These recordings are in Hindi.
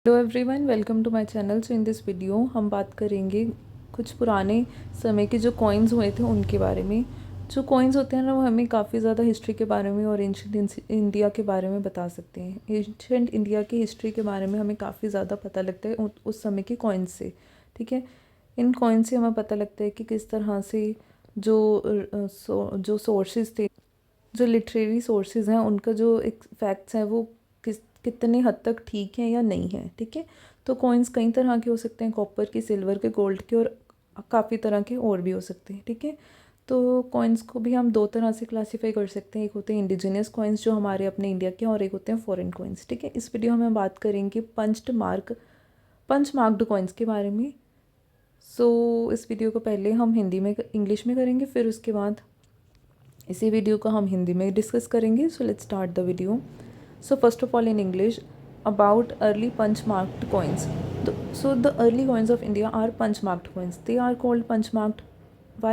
Hello everyone, welcome to my channel. So in this video हम बात करेंगे कुछ पुराने समय के जो कॉइन्स हुए थे उनके बारे में। जो कॉइन्स होते हैं ना, वो हमें काफ़ी ज़्यादा हिस्ट्री के बारे में और एंशिएंट इंडिया के बारे में बता सकते हैं। एंशिएंट इंडिया की हिस्ट्री के बारे में हमें काफ़ी ज़्यादा पता लगता है उस समय के कॉइन्स से। ठीक है, इन कॉइन्स से हमें पता लगता है कि किस तरह से जो सोर्सेज थे, जो लिटरेरी सोर्सेज हैं, उनका जो एक फैक्ट्स हैं वो कितने हद तक ठीक हैं या नहीं है। ठीक है, तो कॉइन्स कई तरह के हो सकते हैं, कॉपर के, सिल्वर के, गोल्ड के, और काफ़ी तरह के और भी हो सकते हैं। ठीक है, तो कॉइन्स को भी हम दो तरह से क्लासीफाई कर सकते हैं। एक होते हैं इंडिजिनियस कॉइन्स जो हमारे अपने इंडिया के हैं, और एक होते हैं फॉरेन कॉइन्स। ठीक है, इस वीडियो में बात करेंगे पंच मार्क्ड कॉइन्स के बारे में। इस वीडियो को पहले हम इंग्लिश में करेंगे, फिर उसके बाद इसी वीडियो को हम हिंदी में डिस्कस करेंगे। So let's start the video. So first of all in English about early punch marked coins. The early coins of India are punch marked coins. They are called punch marked. Why?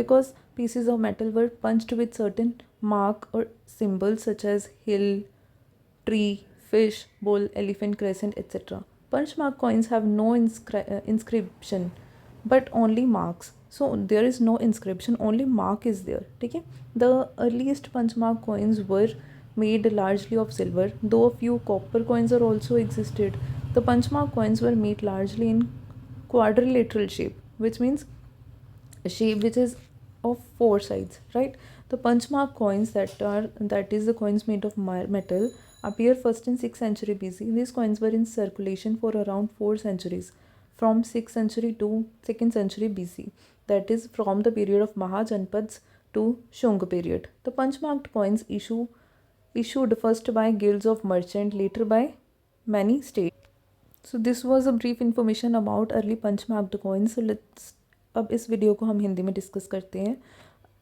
Because pieces of metal were punched with certain mark or symbols such as hill, tree, fish, bull, elephant, crescent, etc. Punch mark coins have no inscription but only marks. So there is no inscription, only mark is there. Okay? The earliest punch mark coins were made largely of silver, though a few copper coins are also existed. The punch mark coins were made largely in quadrilateral shape, which means a shape which is of four sides, right? The punch mark coins that is the coins made of metal appear first in 6th century BC. These coins were in circulation for around 4 centuries, from 6th century to 2nd century BC. That is from the period of Mahajanpads to Shunga period. The punch marked coins issued first by guilds of merchants, later by many states. So this was a brief information about early punch marked coins. So let's अब इस वीडियो को हम हिंदी में डिस्कस करते हैं।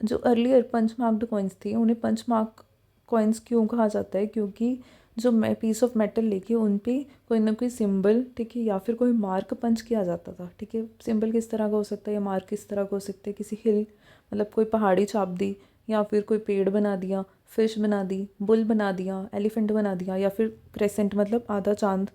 जो अर्लियर पंच मार्क्ड कॉइन्स थी, उन्हें पंच मार्क कॉइन्स क्यों कहा जाता है? क्योंकि जो पीस ऑफ मेटल लेके उन पे कोई ना कोई सिंबल, ठीक है, या फिर कोई मार्क पंच किया जाता था। ठीक है, सिंबल किस तरह का हो सकता है या मार्क किस तरह का हो सकता है? किसी हिल, मतलब कोई पहाड़ी छाप दी, या फिर कोई पेड़ बना दिया, फिश बना दी, बुल बना दिया, एलिफेंट बना दिया, या फिर क्रेसेंट मतलब आधा चांद,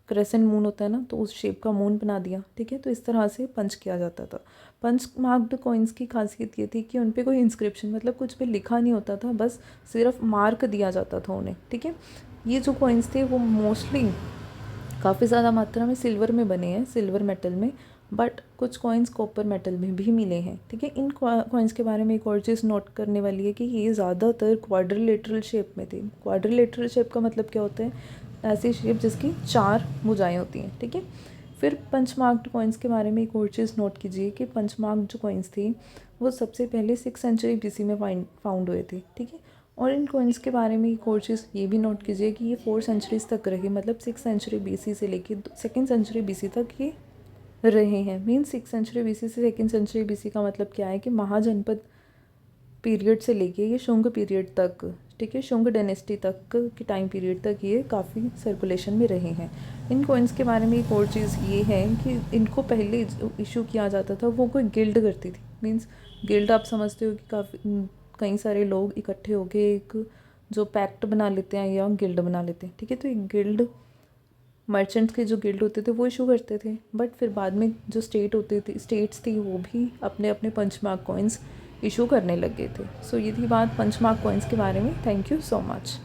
क्रेसेंट मून होता है ना, तो उस शेप का मून बना दिया। ठीक है, तो इस तरह से पंच किया जाता था। पंच मार्क्ड कॉइन्स की खासियत ये थी कि उन पे कोई इंस्क्रिप्शन मतलब कुछ पे लिखा नहीं होता था, बस सिर्फ मार्क दिया जाता था उन्हें। ठीक है, ये जो कॉइन्स थे वो मोस्टली काफ़ी ज़्यादा मात्रा में सिल्वर में बने हैं, सिल्वर मेटल में, बट कुछ कॉइन्स कॉपर मेटल में भी मिले हैं। ठीक है, इन कॉइन्स के बारे में एक और चीज़ नोट करने वाली है कि ये ज़्यादातर क्वाड्रिलेटरल शेप में थे। क्वाड्रिलेटरल शेप का मतलब क्या होता है? ऐसी शेप जिसकी 4 भुजाएं होती हैं। ठीक है, फिर पंच मार्क्ड कॉइन्स के बारे में एक और चीज़ नोट कीजिए कि पंच मार्क्ड जो कॉइन्स थी वो सबसे पहले 6th सेंचुरी BC में फाउंड हुए थे। ठीक है, और इन कॉइन्स के बारे में एक और चीज़ ये भी नोट कीजिए कि ये 4 सेंचुरीज तक रहे, मतलब 6th सेंचुरी BC से लेके 2nd सेंचुरी BC तक ये रहे हैं। मीन 6th सेंचुरी BC से 2nd सेंचुरी BC का मतलब क्या है कि महाजनपद पीरियड से लेके ये शुंग पीरियड तक, ठीक है, शुंग डायनेस्टी तक के टाइम पीरियड तक ये काफ़ी सर्कुलेशन में रहे हैं। इन कॉइन्स के बारे में एक और चीज़ ये है कि इनको पहले इशू किया जाता था वो कोई गिल्ड करती थी। मीन्स गिल्ड आप समझते हो कि काफ़ी कई सारे लोग इकट्ठे होकर एक जो पैक्ट बना लेते हैं या गिल्ड बना लेते हैं। ठीक है, तो एक गिल्ड, मर्चेंट्स के जो गिल्ड होते थे वो इशू करते थे, बट फिर बाद में जो स्टेट्स थी वो भी अपने अपने पंच मार्क कॉइन्स इशू करने लग गए थे। ये थी बात पंच मार्क कॉइन्स के बारे में। Thank you so much.